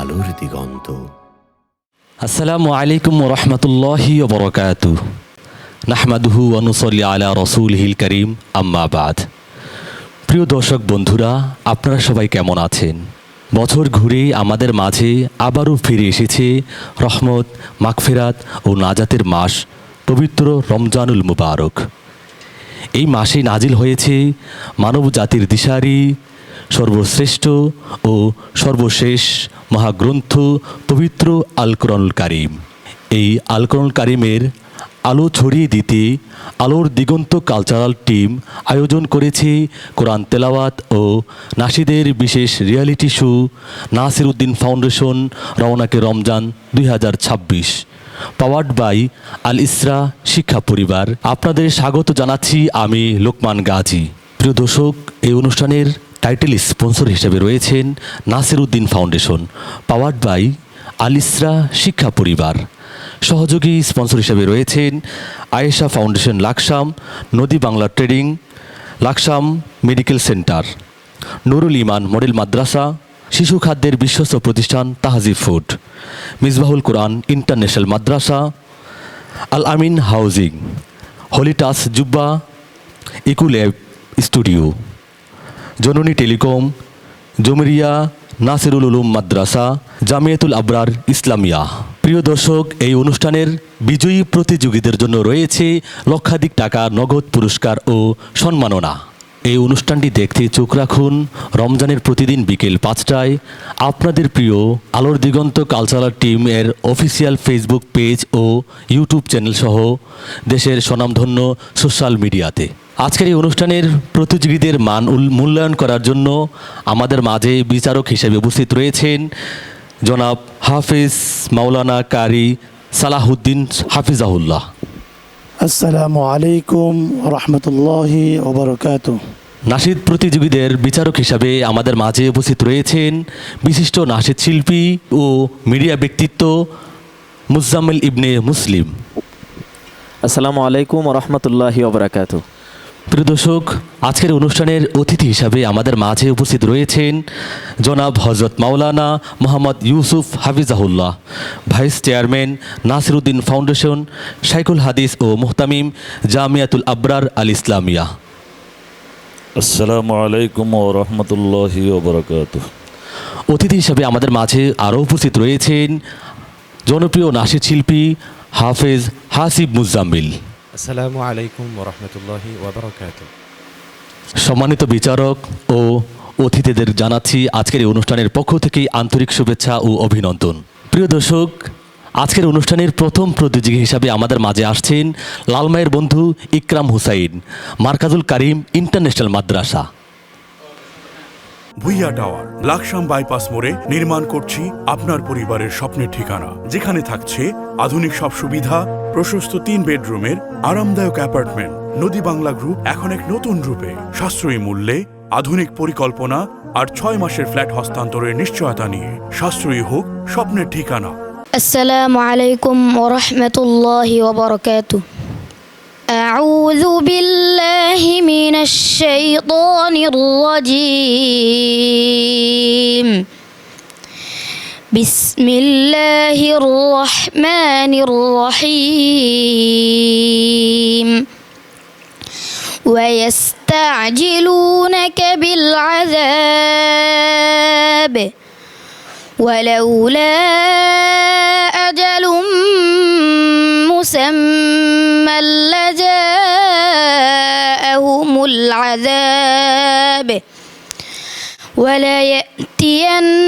আলোর দিগন্ত। আসসালামু আলাইকুম ওয়া রাহমাতুল্লাহি ওয়া বারাকাতুহু। নাহমাদুহু ওয়া নুসাল্লি আলা রাসূলিহিল কারীম, আম্মা বাদ। প্রিয় দর্শক বন্ধুরা, আপনারা সবাই কেমন আছেন? বছর ঘুরে আমাদের মাঝে আবারও ফিরে এসেছে রহমত, মাগফিরাত ও নাজাতের মাস পবিত্র রমজানুল মুবারক। এই মাসে নাজিল হয়েছে মানব জাতির দিশারি, সর্বশ্রেষ্ঠ ও সর্বশেষ মহাগ্রন্থ পবিত্র আল কোরআনুল কারীম। এই আল কোরআনুল কারীমের আলো ছড়িয়ে দিতে আলোর দিগন্ত কালচারাল টিম আয়োজন করেছে কোরআন তেলাওয়াত ও নাশিদের বিশেষ reality show Nasir Uddin foundation Rounake Ramzan 2026, powered by Al Isra শিক্ষা পরিবার। আপনাদের স্বাগত জানাচ্ছি আমি লোকমান গাজী। প্রিয় দর্শক, এই অনুষ্ঠানের টাইটেল স্পন্সর হিসেবে রয়েছেন Nasir Uddin foundation, powered by Al Isra শিক্ষা পরিবার। সহযোগী স্পন্সর হিসেবে রয়েছেন Ayesha foundation Laksam, Nodi Bangla trading Laksam medical centre, Nurul Iman model মাদ্রাসা, শিশু খাদ্যের বিশ্বস্ত প্রতিষ্ঠান তাহজিব ফুড, মিসবাহুল কোরআন ইন্টারন্যাশনাল মাদ্রাসা, আল আমিন হাউজিং, হলিটাস জুব্বা, ইকুল্যাব স্টুডিও, জননী টেলিকম, জমিরিয়া নাসিরুল উলুম মাদ্রাসা, জামিয়াতুল আবরার ইসলামিয়া। প্রিয় দর্শক, এই অনুষ্ঠানের বিজয়ী প্রতিযোগীদের জন্য রয়েছে লক্ষাধিক টাকা নগদ পুরস্কার ও সম্মাননা। এই অনুষ্ঠানটি দেখতে চোখ রাখুন রমজানের প্রতিদিন বিকেল 5টায় আপনাদের প্রিয় আলোর দিগন্ত কালচারাল টিম এর অফিসিয়াল ফেসবুক পেজ ও ইউটিউব চ্যানেল সহ দেশের স্বনামধন্য সোশ্যাল মিডিয়াতে। আজকের এই অনুষ্ঠানের প্রতিযোগীদের মান মূল্যায়ন করার জন্য আমাদের মাঝে বিচারক হিসেবে উপস্থিত রয়েছেন জনাব হাফিজ মাওলানা কারি সালাহুদ্দিন হাফিজাহুল্লাহ। আসসালামু আলাইকুম রহমতুল্লাহি ওয়া বারাকাতুহু। নাশিদ প্রতিযোগীদের বিচারক হিসাবে আমাদের মাঝে উপস্থিত রয়েছেন বিশিষ্ট নাশিদ শিল্পী ও মিডিয়া ব্যক্তিত্ব মুজাম্মিল ইবনে মুসলিম। আসসালামু আলাইকুম রহমতুল্লাহি ওয়া বারাকাতুহু। প্রিয় দর্শক, আজকের অনুষ্ঠানের অতিথি হিসাবে আমাদের মাঝে উপস্থিত রয়েছেন জনাব হজরত মাওলানা মোহাম্মদ ইউসুফ হাফিজাহুল্লাহ, vice chairman Nasir Uddin foundation, শাইখুল হাদিস ও মুহতামিম জামিয়াতুল আবরার আল ইসলামিয়া। আসসালামু আলাইকুম ওয়া রাহমাতুল্লাহি ওয়া বারাকাতুহু। অতিথি হিসাবে আমাদের মাঝে আরও উপস্থিত রয়েছেন জনপ্রিয় নাশিদ শিল্পী হাফেজ হাসিব মুজাম্মিল। আসসালামু আলাইকুম ওয়া রাহমাতুল্লাহি ওয়া বারাকাতুহু। সম্মানিত বিচারক ও অতিথিদের জানাচ্ছি আজকের এই অনুষ্ঠানের পক্ষ থেকে আন্তরিক শুভেচ্ছা ও অভিনন্দন। প্রিয় দর্শক, আজকের অনুষ্ঠানের প্রথম প্রতিযোগী হিসাবে আমাদের মাঝে আসছেন লালমাইয়ের বন্ধু ইকরাম হুসাইন, মার্কাজুল কারিম ইন্টারন্যাশনাল মাদ্রাসা। ভুইয়া টাওয়ার লাকসাম বাইপাস মোড়ে নির্মাণ করছি আপনার পরিবারের স্বপ্নের ঠিকানা, যেখানে থাকছে আধুনিক সব সুবিধা, প্রশস্ত 3 বেডরুমের আরামদায়ক অ্যাপার্টমেন্ট। নদী বাংলা গ্রুপ এখন এক নতুন রূপে, সাশ্রয়ী মূল্যে, আধুনিক পরিকল্পনা আর 6 মাসের ফ্ল্যাট হস্তান্তরের নিশ্চয়তা নিয়ে। সাশ্রয়ী হোক স্বপ্নের ঠিকানা। আসসালামু আলাইকুম ওয়া রাহমাতুল্লাহি ওয়া বারাকাতুহু। أعوذ بالله من الشيطان الرجيم. بسم الله الرحمن الرحيم. ويستعجلونك بالعذاب ولولا أجل مسمى لجاءهم العذاب وليأتينهم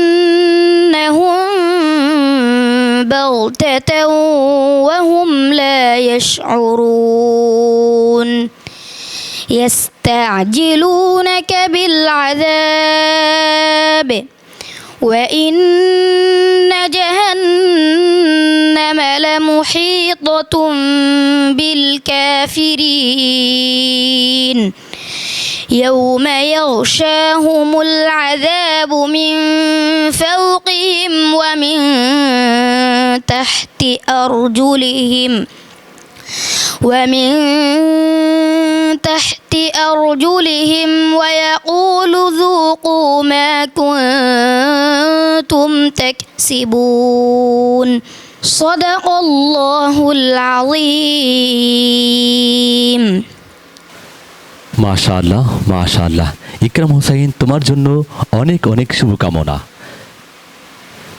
بغتة وهم لا يشعرون. يستعجلونك بالعذاب وإن جهنم لمحيطة بالكافرين يوم يغشاهم العذاب من فوقهم ومن تحت أرجلهم ويقول ذوقوا ما كنتم كنتم تكسبون صدق الله العظيم মাশাআল্লাহ মাশাআল্লাহ। ইকরাম হোসাইন, তোমার জন্য অনেক অনেক শুভকামনা।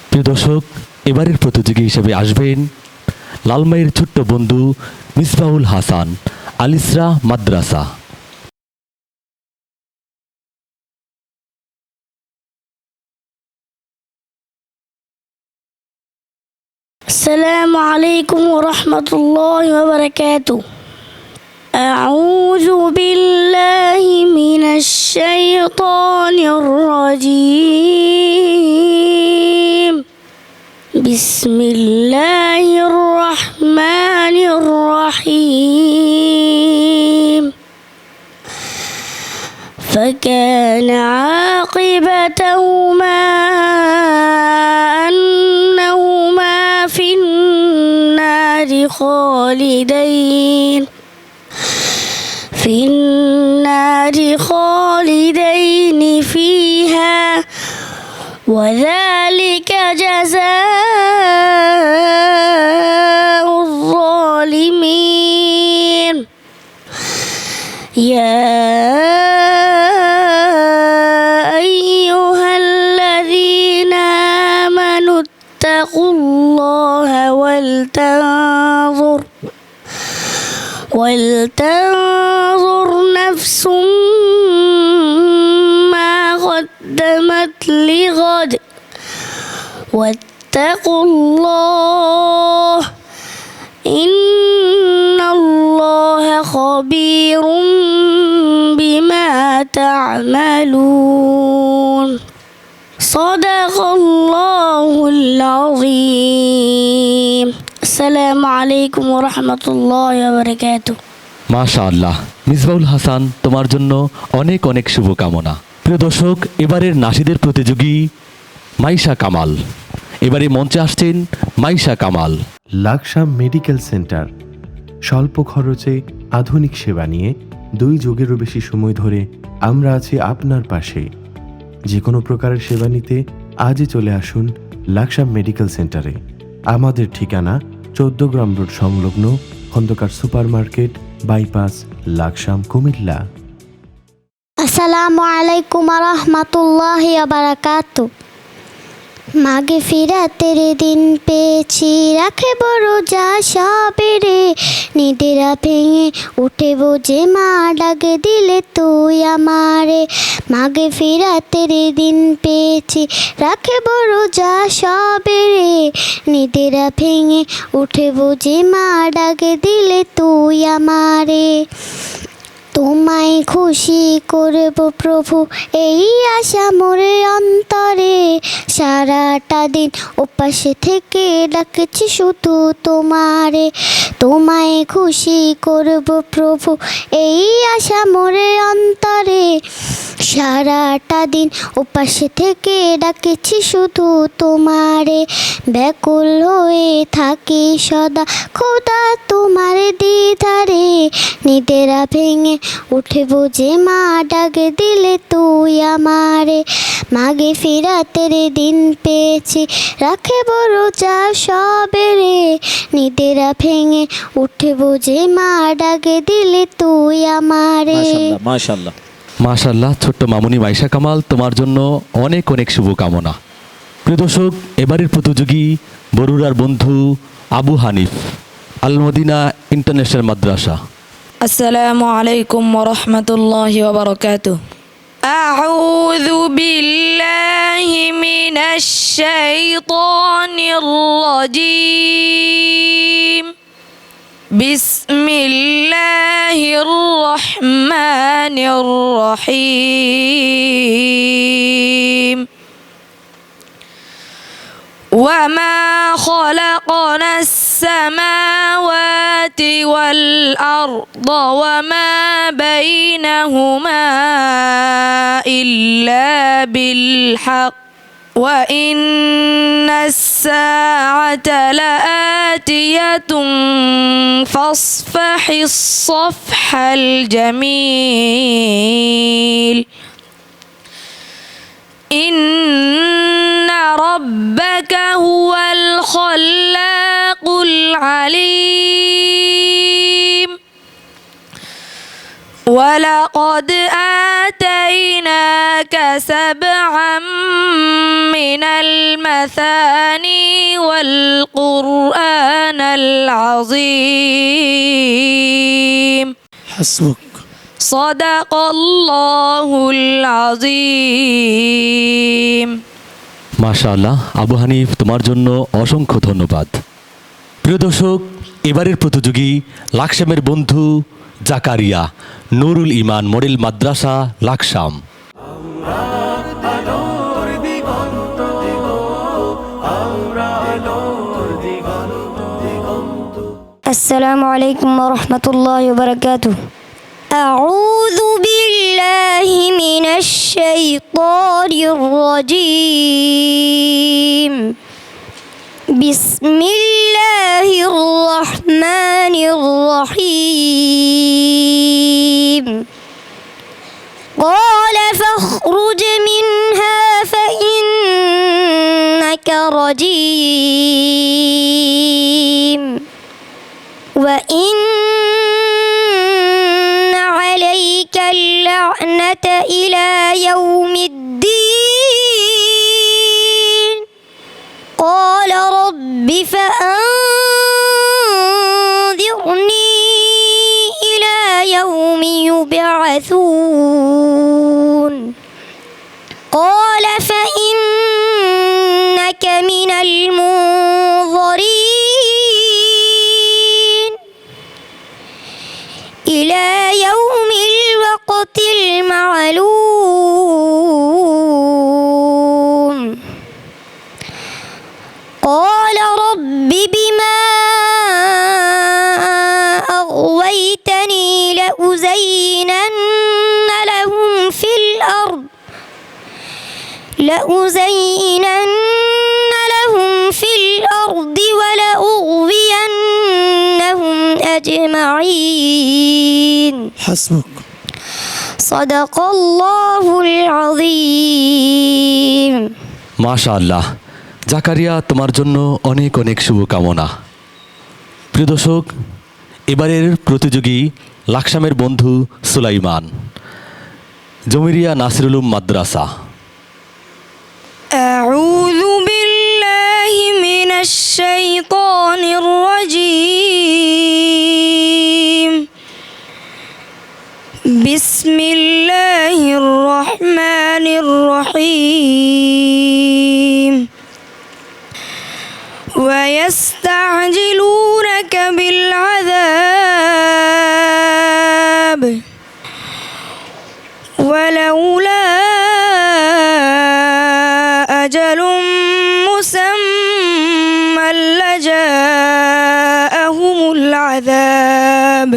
প্রিয় দর্শক, এবারের প্রতিযোগী হিসেবে আসবেন লালমাইয়ের ছোট্ট বন্ধু মিসবাহুল হাসান, আলিসরা মাদ্রাসা। السلام عليكم ورحمة الله وبركاته أعوذ بالله من الشيطان الرجيم بسم الله الرحمن الرحيم فكان عاقبتهما أنهما في النار خالدين فيها وذلك جزاء الظالمين يا أيها الذين آمنوا اتقوا الله ولتنظر نفس ما قدمت لغد واتقوا الله إن الله خبير بما تعملون صدق الله العظيم السلام عليكم ورحمة الله وبركاته মাশাআল্লাহ। মিসবাহুল হাসান, তোমার জন্য অনেক অনেক শুভকামনা। প্রিয় দর্শক, এবারের নাশিদের প্রতিযোগী মাইশা কামাল। এবারে মঞ্চে আসছেন মাইশা কামাল। লাকসাম মেডিকেল সেন্টার স্বল্প খরচে আধুনিক সেবা নিয়ে 2 যুগেরও বেশি সময় ধরে আমরা আছি আপনার পাশে। যে কোনো প্রকারের সেবা নিতে আজই চলে আসুন লাকসাম মেডিকেল সেন্টারে। আমাদের ঠিকানা 14 গ্রাম রোড সংলগ্ন Khondokar super market, bypass, Laksam, Comilla. আসসালামু আলাইকুম রহমতুল্লাহি ওয়া বারাকাতু। মাগে ফিরাতের দিন পেয়েছি, রাখবো রোজা সবেরে, নিদেরা ভেঙে উঠে বোঝে মা ডাকে দিলে তুই আমারে। মাগে ফিরাতের দিন পেয়েছি, রাখবো রোজা সবেরে, নিদেরা ভেঙে উঠে বোঝে মা ডাকে দিলে তুই আমারে। তোমায় খুশি করব প্রভু, এই আশা মোরে অন্তরে, সারাটা দিন উপাসে থেকে ডাকছি শুধু তোমারে। তোমায় খুশি করব প্রভু, এই আশা মোরে অন্তরে, সারাটা দিন উপাসে থেকে ডাকছি শুধু তোমারে। ব্যাকুল হয়ে থাকি সদা খোদা তোমার দিদারে, নিদেরা ভেঙে উঠে বোঝে মা ডাকে দিলে তুই আমারে। মাগে ফিরাতের দিন পেয়েছি, রাখবো রোজা সবেরে, নিদেরা ভেঙে উঠে বোঝে মা ডাকে দিলে তুই আমারে। মাশাআল্লাহ মাশাআল্লাহ মাশাআল্লাহ। ছোট্ট মামুনি মাইশা কামাল, তোমার জন্য অনেক অনেক শুভকামনা। প্রিয় দর্শক, এবারের প্রতিযোগী বরুড়ার বন্ধু আবু হানিফ, আল মদিনা ইন্টারন্যাশনাল মাদ্রাসা। السلام عليكم ورحمة الله وبركاته أعوذ بالله من الشيطان الرجيم بسم الله الرحمن الرحيم وما خلقنا السماوات والأرض وما بينهما إلا بالحق وإن الساعة لآتية فاصفح الصفح الجميل إن رب العليم ولقد آتيناك سبعا من المثاني والقرآن العظيم حسبك صدق الله العظيم মাশাআল্লাহ আবু হানিফ, তোমার জন্য অসংখ্য ধন্যবাদ। প্রিয় দর্শক, এবারের প্রতিযোগী লাকসামের বন্ধু জাকারিয়া নুরুল ইমান মডেল মাদ্রাসা লাকসাম। السلام عليكم ورحمة الله وبركاته. أعوذ بالله من الشيطان الرجيم. بسم الله الرحمن الرحيم. قال فاخرج منها فإنك رجيم وإن عليك اللعنة إلى يوم الدين. قال رب فأنذرني إلى يوم يبعثون. قال فإنك من المنظرين إلى يوم الوقت المعلوم. قال رب بما أغويتني لأزينن لهم في الأرض ولأغوينهم أجمعين. حسبك صدق الله العظيم. মাশাআল্লাহ জাকারিয়া, তোমার জন্য অনেক অনেক শুভকামনা। প্রিয় দর্শক, এবারের প্রতিযোগী লাকসামের বন্ধু সুলাইমান জমিরিয়া নাসিরুল উলুম মাদ্রাসা। أعوذ بالله من الشيطان الرجيم بسم الله الرحمن الرحيم ويستعجلونك بالعذاب ولولا أجل مسمى لجاءهم العذاب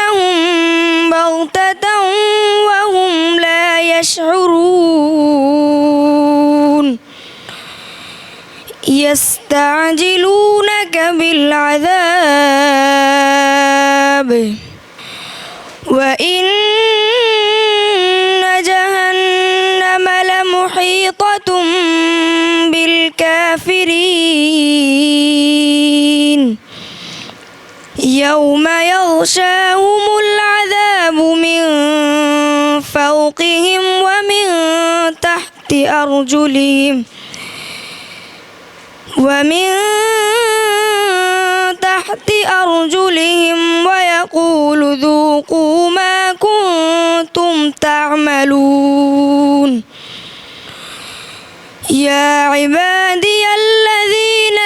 وليأتينهم بغتة وهم لا يشعرون يستعجلونك بالعذاب وإن جهنم لمحيطة بالكافرين يوم يغشاهم العذاب من فوقهم ومن تحت أرجلهم ويقول ذوقوا ما كنتم تعملون يا عبادي الذين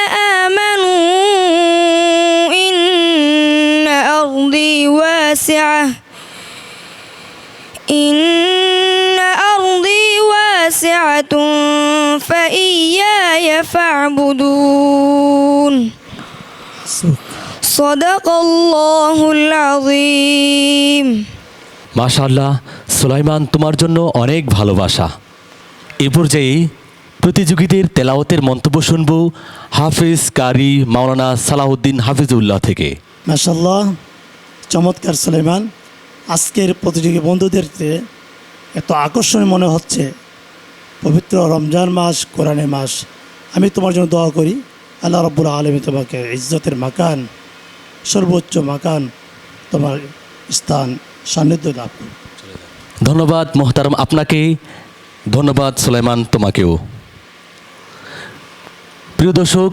آمنوا إن أرضي واسعة فإياي فاعبدون صدق الله العظيم. মাশাআল্লাহ সুলাইমান, তোমার জন্য অনেক ভালোবাসা। এ পর্যায়ে প্রতিযোগীদের তেলাওয়াতের মন্তব্য শুনব হাফিজ কারি মাওলানা সালাউদ্দিন হাফিজুল্লাহ থেকে। মাশাআল্লাহ, চমৎকার সুলাইমান। আজকের প্রতিযোগী বন্ধুদের এত আকর্ষণীয় মনে হচ্ছে পবিত্র রমজান মাস, কোরআনের মাস। আমি তোমার জন্য দোয়া করি, আল্লাহ রাব্বুল আলামিন তোমাকে ইজ্জতের মাকান, সর্বোচ্চ মাকান, তোমার স্থান সান্নিধ্য লাভ করুক। ধন্যবাদ মোহতারাম আপনাকে, ধন্যবাদ সুলাইমান তোমাকেও। প্রিয় দর্শক,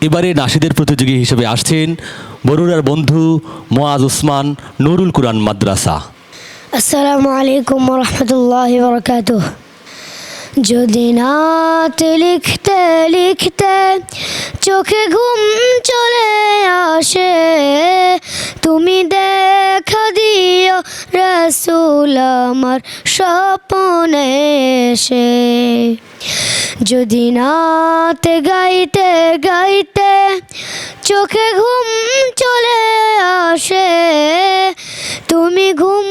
এবারে নাশিদের প্রতিযোগী হিসেবে আসছেন বরুড়ার বন্ধু মোয়াজ উসমান নুরুল কুরআন মাদ্রাসা। আসসালামু আলাইকুম রহমতুল্লাহি বরকাতুহ। যদি নাত লিখতে লিখতে চোখে ঘুম চলে আসে, তুমি দেখা দিও রাসূল আমার স্বপ্নে এসে। যদি নাত গাইতে গাইতে চোখে ঘুম চলে আসে, তুমি ঘুম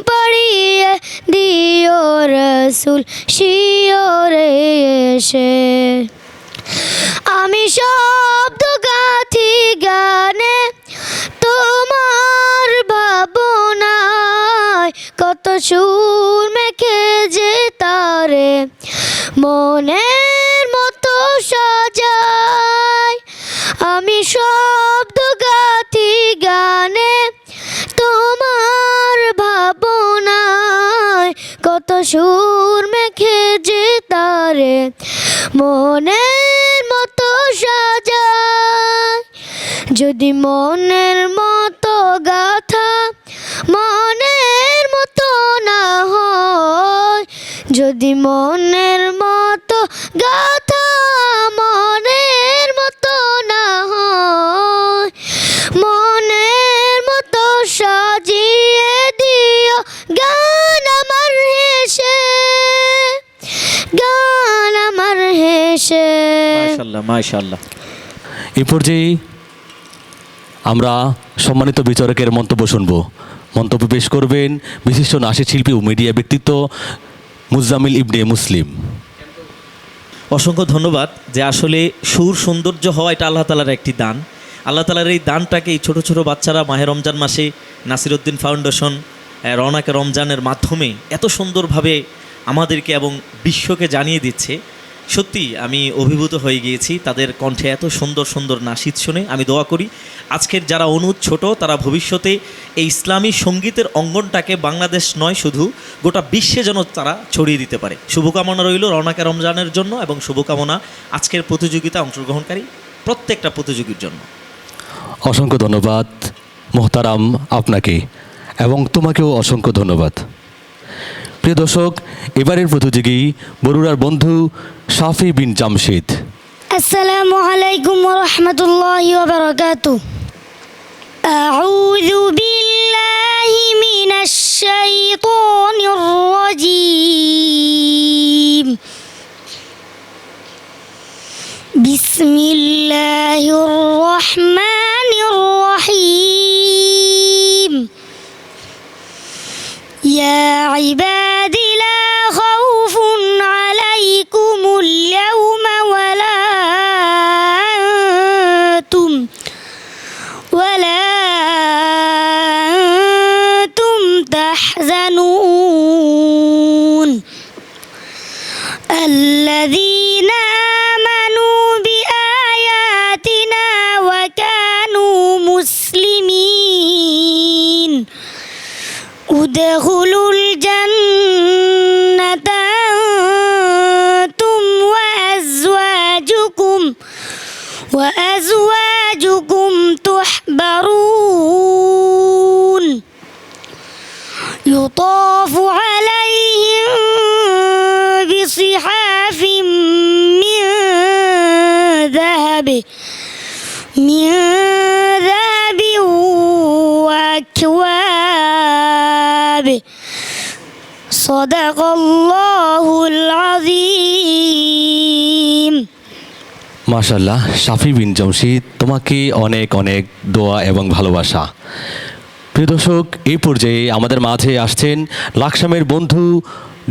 পাড়িয়ে দিও রাসূল শিয়রে এসে। আমি শব্দ গাথি গানে তোমার ভাবনায়, কত সুর মেখে যে তারে মনের মতো সাজায়। আমি শব্দ গাথি গানে তোমার ভাবনায়, কত সুর মেখে যে তারে মনের মতো সাজায়। যদি মনের মতো গাথা মনের মতো না হয়, যদি মনের মতো গাথা মনের মতো না হয়, মনের মতো সাজিয়ে দিও গান আমার হেসে, গান আমার হেসে। মাশাআল্লাহ মাশাআল্লাহ। এই পর্যায়ে আমরা সম্মানিত বিচারকের মন্তব্য শুনব। মন্তব্য পেশ করবেন বিশিষ্ট নাশিদ শিল্পী ও মিডিয়া ব্যক্তিত্ব মুজাম্মিল ইবনে মুসলিম। অসংখ্য ধন্যবাদ। যে আসলে সুর সৌন্দর্য হওয়া এটা আল্লাহ তাআলার একটি দান। আল্লাহ তাআলার এই দানটাকে এই ছোটো ছোটো বাচ্চারা মাহে রমজান মাসে নাসিরউদ্দিন ফাউন্ডেশন রওনাকে রমজানের মাধ্যমে এত সুন্দরভাবে আমাদেরকে এবং বিশ্বকে জানিয়ে দিচ্ছে। সত্যি আমি অভিভূত হয়ে গিয়েছি তাদের কণ্ঠে এত সুন্দর সুন্দর নাশিদ শুনে। আমি দোয়া করি আজকের যারা অনুজ ছোট তারা ভবিষ্যতে এই ইসলামী সঙ্গীতের অঙ্গনটাকে বাংলাদেশ নয় শুধু গোটা বিশ্বে যেন তারা ছড়িয়ে দিতে পারে। শুভকামনা রইল রওনাকে রমজানের জন্য এবং শুভকামনা আজকের প্রতিযোগিতা অংশগ্রহণকারী প্রত্যেকটা প্রতিযোগীর জন্য। অসংখ্য ধন্যবাদ মোহতারাম আপনাকে এবং তোমাকেও অসংখ্য ধন্যবাদ। প্রিয় দর্শক, এবারের প্রতিযোগী বরুড়ার বন্ধু শাফি বিন জামশেদ। আসসালামু আলাইকুম ওয়া রাহমাতুল্লাহি ওয়া বারাকাতুহু। আউযু বিল্লাহি মিনাশ শাইতানির রাজীম। বিসমিল্লাহির রাহমানির রাহিম। ইয়া ইবাদি লা খাউফুন আলাইকুমুল ইয়াওমা ওয়ালা আনতুম তাহজানুন। الذين آمنوا بآياتنا وكانوا مسلمين ادخلوا الجنة أنتم وأزواجكم تحبرون يطاف عليهم بصحاف من ذهب وأكواب صدق الله العظيم। মাশাআল্লাহ শাফি বিন জামশেদ, তোমাকে অনেক অনেক দোয়া এবং ভালোবাসা। প্রিয় দর্শক, এই পর্যায়ে আমাদের মাঝে আসছেন লাকসামের বন্ধু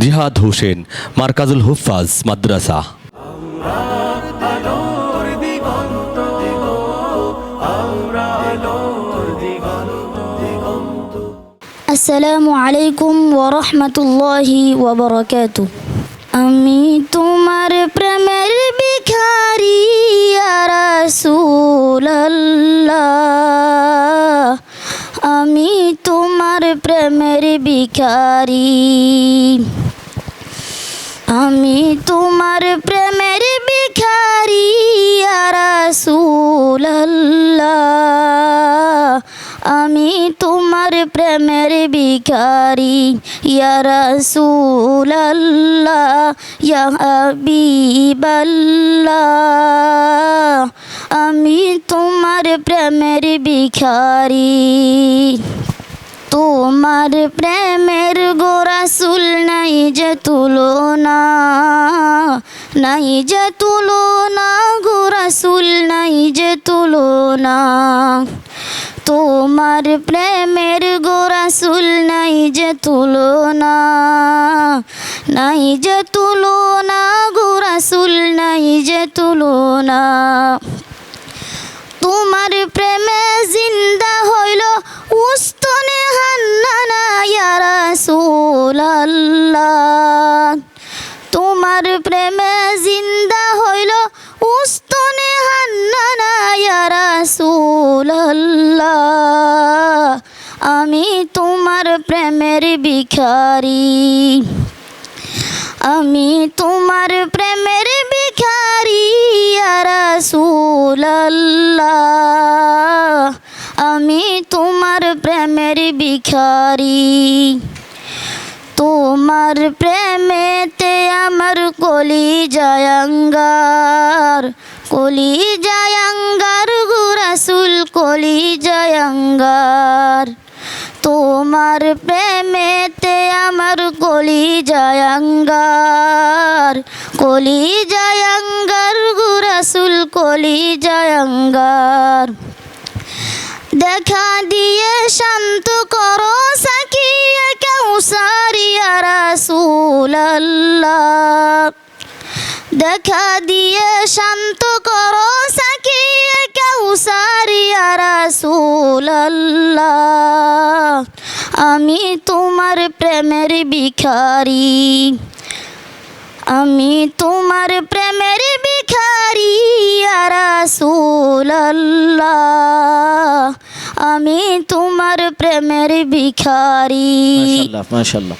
জিহাদ হোসেন মার্কাজুল হুফাজ মাদ্রাসা। আসসালামু আলাইকুম ওয়া রাহমাতুল্লাহি ওয়া বারাকাতুহু। আমি তোমার প্রেমের ভিখারি ইয়া রাসূলুল্লাহ, আমি তোমার প্রেমের ভিখারি, আমি তোমার প্রেমের ভিখারি ইয়া রাসূলুল্লাহ, আমি তোমার প্রেমের ভিখারি ইয়া রাসূলুল্লাহ ইয়া হাবিবাল্লাহ, আমি তোমার প্রেমের ভিখারি। তোমার প্রেমের গো রাসূল নাই যে তুলনা, নাই যে তুলনা গো রাসূল নাই যে তুলনা, তোমার প্রেমের গো রাসূল নাই যে তুলনা, নাই যে তুলনা গো রাসূল নাই যে তুলনা। তোমার প্রেমে জিন্দা হইল উস্তনে হান্নানা ইয়া রাসূলুল্লাহ, তোমার প্রেমে জিন্দা হইল উস্তনে হান্নানা ইয়া রাসূলুল্লাহ, আমি তোমার প্রেমের ভিখারি, আমি তোমার প্রেমের ভিখারি ইয়া রাসূলুল্লাহ, আমি তোমার প্রেমের ভিখারি। তোমার প্রেমেতে আমার কলিজায় আঙ্গার, কলিজায় আঙ্গার গো রাসূল কলিজায় আঙ্গার, তোমার প্রেমেতে আমার কলিজায় আঙ্গার, কলিজায় আঙ্গার গো রাসূল কলিজায় আঙ্গার। দেখা দিয়ে শান্ত করো সাকিয়ে কাউসার ইয়া রাসূলুল্লাহ, দেখা দিয়ে শান্ত করো সাকিয়ে কাউসার ইয়া রাসূলুল্লাহ, আমি তোমার প্রেমের ভিখারি, আমি তোমার প্রেমের ভিখারি ইয়া রাসূলুল্লাহ, আমি তোমার প্রেমের ভিখারি। মাশাআল্লাহ মাশাআল্লাহ।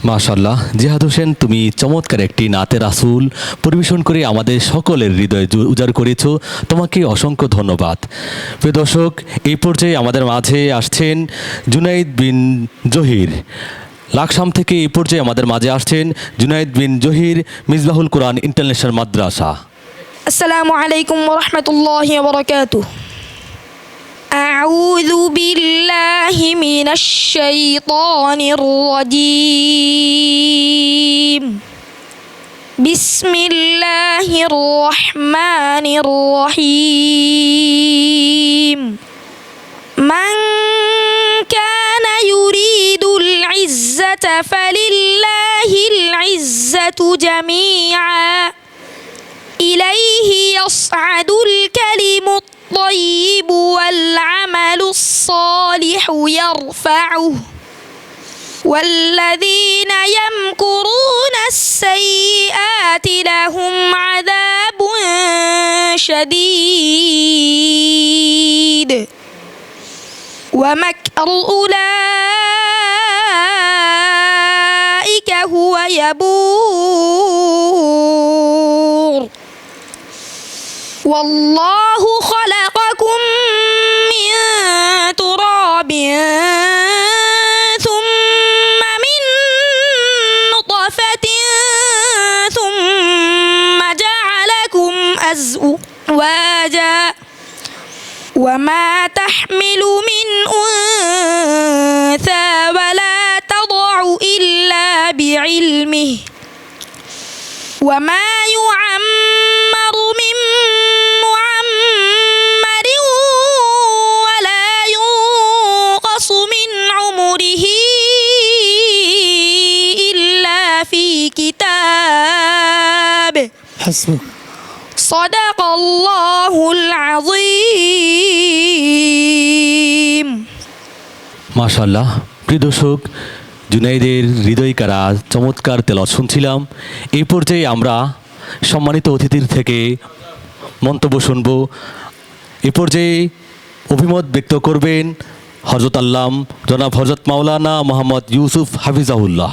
মাশাল্লাহ, জিহাদ হোসেন, তুমি চমৎকার একটি নাতে রাসূল পরিবেশন করে আমাদের সকলের হৃদয় উজাড় করেছো, তোমাকে অসংখ্য ধন্যবাদ। প্রিয় দর্শক, এই পর্যায়ে আমাদের মাঝে আসছেন জুনাইদ বিন জহির। লাকসাম থেকে এই পর্যায়ে আমাদের মাঝে আসছেন জুনাইদ বিন জহির, মিসবাহুল কোরআন ইন্টারন্যাশনাল মাদ্রাসা। আসসালামু আলাইকুম ওয়া রাহমাতুল্লাহি ওয়া বারাকাতুহু। আউযু বিল্লাহি মিনাশ শাইতানির রাজীম। বিসমিল্লাহির রহমানির রহিম। মান কানা ইউরিদুল ইজ্জাতা ফালিল্লাহিল ইজ্জাতু জামিআ ইলাইহি ইয়াসআদুল কালিমুত الطيب والعمل الصالح يرفعه والذين يمكرون السيئات لهم عذاب شديد ومكر أولئك هو يبور والله خلقكم من تراب ثم من نطفة ثم جعلكم أزواجا وما تحمل من أنثى ولا تضع إلا بعلمه وما يعمر من معمر ولا ينقص من عمره إلا في كتاب حسبك صدق الله العظيم। মাশাআল্লাহ। প্রিয় দর্শক, জুনাইদের হৃদয়কারা চমৎকার তেলাওয়াত শুনছিলাম। এই পর্যায়ে আমরা সম্মানিত অতিথির থেকে মন্তব্য শুনব। এ পর্যায়ে অভিমত ব্যক্ত করবেন হযরত আল্লাম জনাব হযরত মাওলানা মোহাম্মদ ইউসুফ হাফিজাহুল্লাহ।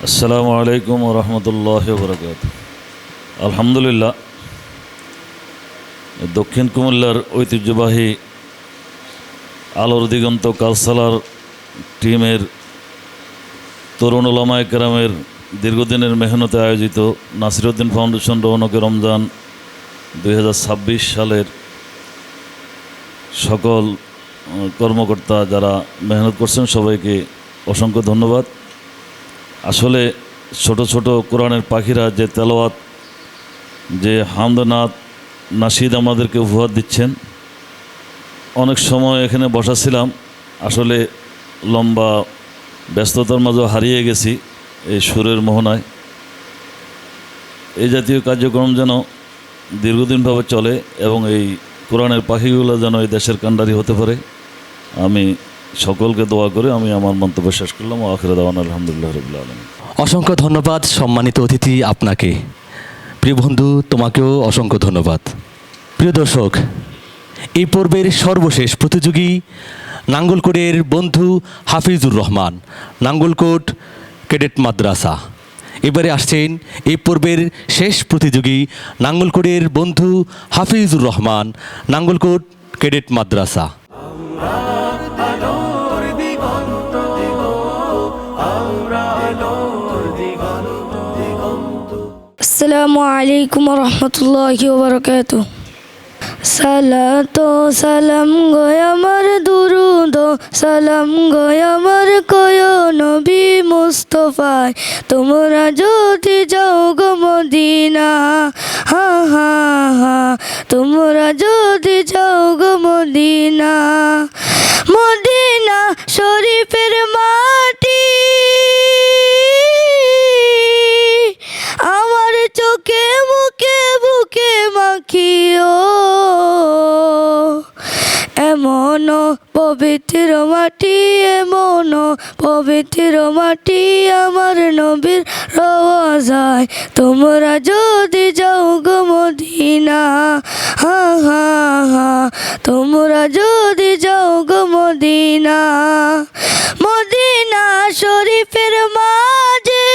আসসালামু আলাইকুম রহমতুল্লাহ বরকাত। আলহামদুলিল্লাহ, দক্ষিণ কুমিল্লার ঐতিহ্যবাহী আলোর দিগন্ত কালসালার টিমের তরুণ ওলামায়ে কেরামের দীর্ঘদিনের মেহনতে আয়োজিত নাসিরউদ্দিন ফাউন্ডেশন রৌনকে রমজান 2026 সালের সকল কর্মকর্তা যারা মেহনত করছেন সবাইকে অসংখ্য ধন্যবাদ। আসলে ছোট ছোট কোরআনের পাখিরা যে তেলাওয়াত, যে হামদনাথ নাশিদ আমাদেরকে উপহার দিচ্ছেন, অনেক সময় এখানে বসাছিলাম, আসলে লম্বা ব্যস্ততার মাঝে হারিয়ে গেছি এই সুরের মোহনায়। এই জাতীয় কার্যক্রম যেন দীর্ঘদিনভাবে চলে এবং এই কোরআনের পাখিগুলো যেন এই দেশের কান্ডারি হতে পারে, আমি সকলকে দোয়া করে আমি আমার মন্তব্য শেষ করলাম। আখির দাওয়ানা আলহামদুলিল্লাহ রাব্বিল আলামিন। অসংখ্য ধন্যবাদ সম্মানিত অতিথি আপনাকে। প্রিয় বন্ধু, তোমাকেও অসংখ্য ধন্যবাদ। প্রিয় দর্শক, এই পর্বের সর্বশেষ প্রতিযোগী নাঙ্গলকোটের বন্ধু হাফিজুর রহমান, নাঙ্গলকোট ক্যাডেট মাদ্রাসা। এবারে আসছেন এই পর্বের শেষ প্রতিযোগী নাঙ্গলকোটের বন্ধু হাফিজুর রহমান, নাঙ্গলকোট ক্যাডেট মাদ্রাসা। আসসালামু আলাইকুম রহমতুল্লাহি ওয়া বারাকাতুহু। সালাত সালাম গয় আমার দুরুদ সালাম গয় আমার কয় নবী মুস্তাফায়, তোমরা যদি যাও গো মদিনা, হা হা হা, তোমরা যদি যাও গো মদিনা, মদিনা শরীফের মাটি আমার চোখে মুখে বুকে মাখিও, এমন পবিত্র মাটি, এমন পবিত্র মাটি আমার নবীর রওজায়, তোমরা যদি যাও গো মদিনা, হা হা হা, তোমরা যদি যাও গো মদিনা, মদিনা শরীফের মাঝে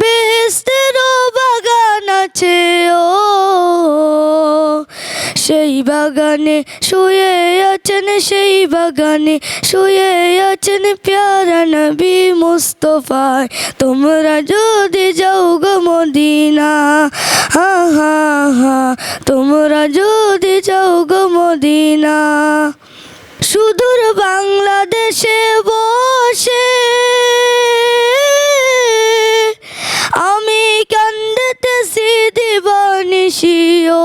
বেহেশতের বাগান আছে, ও সেই বাগানে শুয়ে আছেন, সেই বাগানে শুয়ে আছেন প্যারা নবী মুস্তাফায়, তোমরা যদি যাও গো মদিনা, হা হা হা, তোমরা যদি যাও গো মদিনা। সুদূর বাংলাদেশে বসে আমি কান্দেতেছি দিবানিশিও,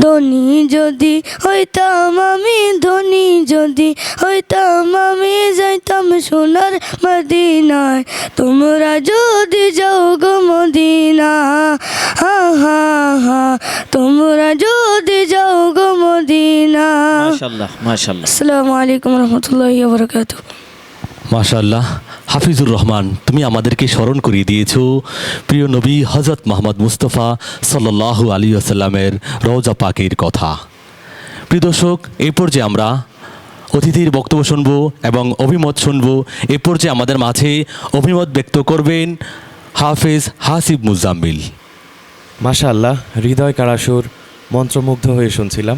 ধনী যদি হইতাম আমি, ধনী যদি হইতাম আমি, যাইতাম সোনার মদিনায়, তোমরা যদি যাও গো মদিনা, হা হা হা, তোমরা যদি যাও গো মদিনা। মাশাআল্লাহ মাশাআল্লাহ। আসসালামু আলাইকুম রহমতুল্লাহি ওয়া বারাকাতুহু। মাশাআল্লাহ, হাফিজুর রহমান, তুমি আমাদেরকে স্মরণ করিয়ে দিয়েছো প্রিয় নবী হযরত মুহাম্মদ মুস্তাফা সাল্লাল্লাহু আলাইহি ওয়াসাল্লামের রওজা পাকের কথা। প্রিয় দর্শক, এই পর্যায়ে আমরা অতিথির বক্তব্য শুনব এবং অভিমত শুনব। এ পর্যায়ে আমাদের মাঝে অভিমত ব্যক্ত করবেন হাফেজ হাসিব মুজাম্মিল। মাশাআল্লাহ, হৃদয় কারাসুর, মন্ত্রমুগ্ধ হয়ে শুনছিলাম।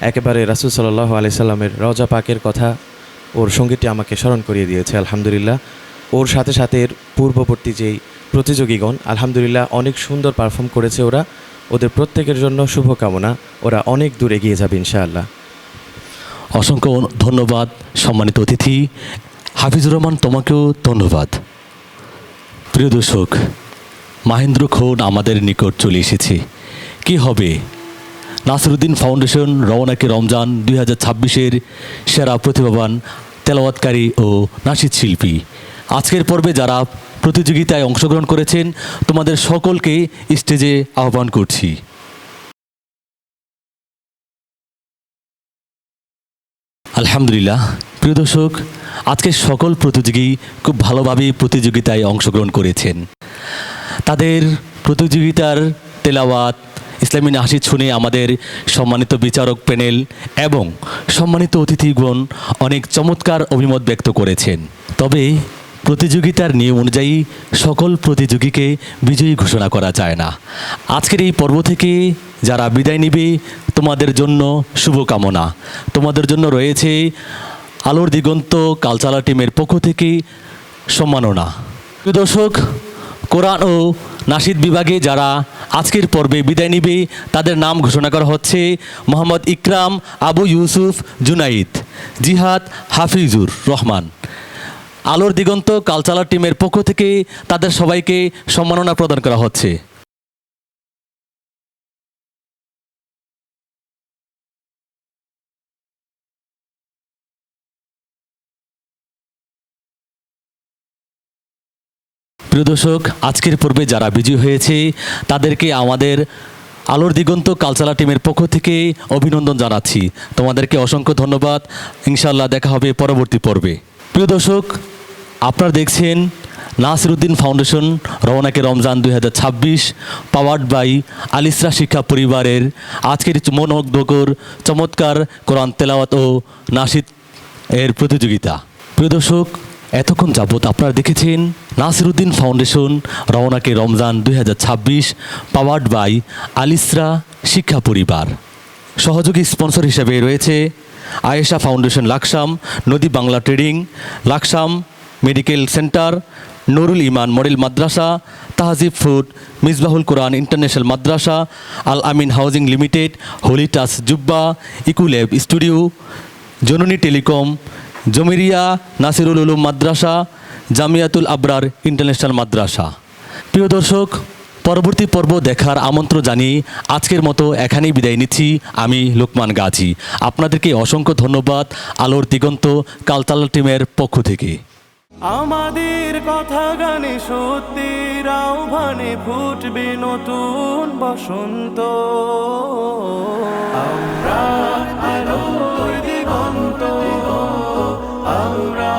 একেবারে রাসূল সাল্লাল্লাহু আলাইহি সাল্লামের রওজা পাকের কথা ওর সঙ্গীতটি আমাকে স্মরণ করিয়ে দিয়েছে। আলহামদুলিল্লাহ, ওর সাথে সাথে এর পূর্ববর্তী যেই প্রতিযোগীগণ আলহামদুলিল্লাহ অনেক সুন্দর পারফর্ম করেছে। ওদের প্রত্যেকের জন্য শুভকামনা, ওরা অনেক দূর এগিয়ে যাবে ইনশাআল্লাহ। অসংখ্য ধন্যবাদ সম্মানিত অতিথি হাফিজুর রহমান, তোমাকেও ধন্যবাদ। প্রিয় দর্শক, মাহেন্দ্রক্ষণ আমাদের নিকট চলে এসেছে। কি হবে নাসিরউদ্দিন ফাউন্ডেশন রওনাকে রমজান 2026-এর সেরা প্রতিভাবান তেলাওয়াতকারী ও নাশিদ শিল্পী। আজকের পর্বে যারা প্রতিযোগিতায় অংশগ্রহণ করেছেন তোমাদের সকলকে স্টেজে আহ্বান করছি। আলহামদুলিল্লাহ। প্রিয় দর্শক, আজকে সকল প্রতিযোগী খুব ভালোভাবে প্রতিযোগিতায় অংশগ্রহণ করেছেন। তাদের প্রতিযোগিতার তেলাওয়াত, ইসলামী নাশিদ শুনে আমাদের সম্মানিত বিচারক প্যানেল এবং সম্মানিত অতিথিগণ অনেক চমৎকার অভিমত ব্যক্ত করেছেন। তবে প্রতিযোগিতার নিয়ম অনুযায়ী সকল প্রতিযোগীকে বিজয়ী ঘোষণা করা যায় না। আজকের এই পর্ব থেকে যারা বিদায় নেবে তোমাদের জন্য শুভকামনা। তোমাদের জন্য রয়েছে আলোর দিগন্ত কালচারাল টিমের পক্ষ থেকে সম্মাননা। প্রিয় দর্শক, কোরআন ও নাশিদ বিভাগে যারা আজকের পর্বে বিদায় নিবে তাদের নাম ঘোষণা করা হচ্ছে মোহাম্মদ ইকরাম আবু ইউসুফ জুনাইদ, জিহাদ হাফিজুর রহমান। আলোর দিগন্ত কালচারাল টিমের পক্ষ থেকে তাদের সবাইকে সম্মাননা প্রদান করা হচ্ছে। প্রিয় দর্শক, আজকের পর্বে যারা বিজয়ী হয়েছে তাদেরকে আমাদের আলোর দিগন্ত কালচারাল টিমের পক্ষ থেকে অভিনন্দন জানাচ্ছি। তোমাদেরকে অসংখ্য ধন্যবাদ। ইনশাআল্লাহ দেখা হবে পরবর্তী পর্বে। প্রিয় দর্শক, আপনারা দেখছেন Nasiruddin foundation Rounake Ramzan 2026 powered by Alisra শিক্ষা পরিবারের আজকের মনোমুগ্ধকর চমৎকার কোরআন তেলাওয়াত ও নাশিদ এর প্রতিযোগিতা। প্রিয় দর্শক, এতক্ষণ যাবৎ আপনারা দেখেছেন Nasiruddin foundation Rounake Ramzan 2026 powered by Alisra শিক্ষা পরিবার। সহযোগী স্পন্সর হিসেবে রয়েছে Ayesha foundation Laksam, Nodi Bangla trading Laksam, medical centre, Nurul Iman model মাদ্রাসা, তাহজিব ফুড, মিসবাহুল কোরআন ইন্টারন্যাশনাল মাদ্রাসা, Al Amin housing limited, holy touch জুব্বা, ইকুলেব স্টুডিও, জননী টেলিকম, জমিরিয়া নাসিরুল উলুম মাদ্রাসা, জামিয়াতুল আবরার ইন্টারন্যাশনাল মাদ্রাসা। প্রিয় দর্শক, পরবর্তী পর্ব দেখার আমন্ত্রণ জানিয়ে আজকের মতো এখানেই বিদায় নিচ্ছি। আমি লোকমান গাজী। আপনাদেরকে অসংখ্য ধন্যবাদ আলোর দিগন্ত কালচারাল টিমের পক্ষ থেকে। আমাদের কথা গানে সত্যির আহ্বানে ফুটবে নতুন বসন্ত। আমরা আলোর দিগন্ত, আমরা